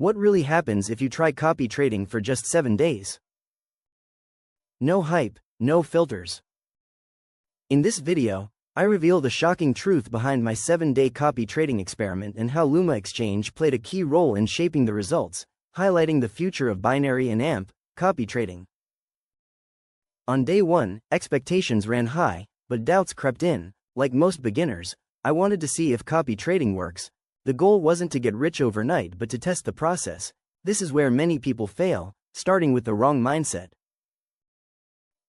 What really happens if you try copy trading for just 7 days? No hype, no filters. In this video, I reveal the shocking truth behind my 7-day copy trading experiment and how Luma Exchange played a key role in shaping the results, highlighting the future of binary and AMP copy trading. On day 1, expectations ran high, but doubts crept in. Like most beginners, I wanted to see if copy trading works. The goal wasn't to get rich overnight but to test the process. This is where many people fail, starting with the wrong mindset.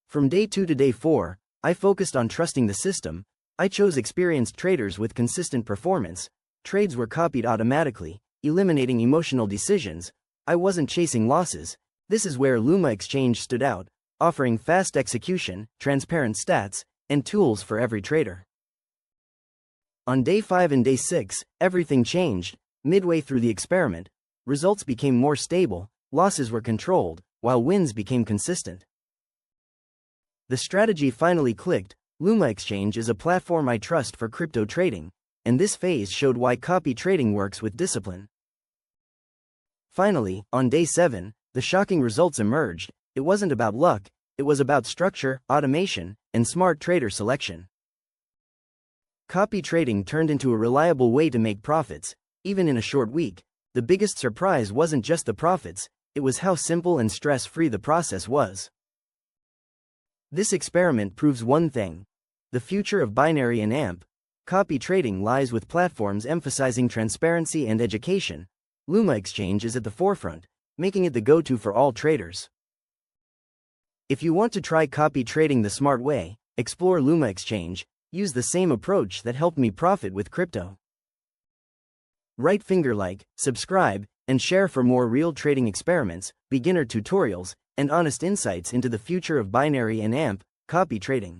From day 2 to day 4, I focused on trusting the system. I chose experienced traders with consistent performance. Trades were copied automatically, eliminating emotional decisions. I wasn't chasing losses. This is where Luma Exchange stood out, offering fast execution, transparent stats, and tools for every trader. On day 5 and day 6, everything changed. Midway through the experiment, results became more stable, losses were controlled, while wins became consistent. The strategy finally clicked. Luma Exchange is a platform I trust for crypto trading, and this phase showed why copy trading works with discipline. Finally, on day 7, the shocking results emerged. It wasn't about luck, it was about structure, automation, and smart trader selection. Copy trading turned into a reliable way to make profits, even in a short week. The biggest surprise wasn't just the profits, it was how simple and stress-free the process was. This experiment proves one thing: the future of binary and AMP copy trading lies with platforms emphasizing transparency and education. Luma Exchange is at the forefront, making it the go-to for all traders. If you want to try copy trading the smart way, explore Luma Exchange. Use the same approach that helped me profit with crypto. Right finger like, subscribe, and share for more real trading experiments, beginner tutorials, and honest insights into the future of binary and AMP copy trading.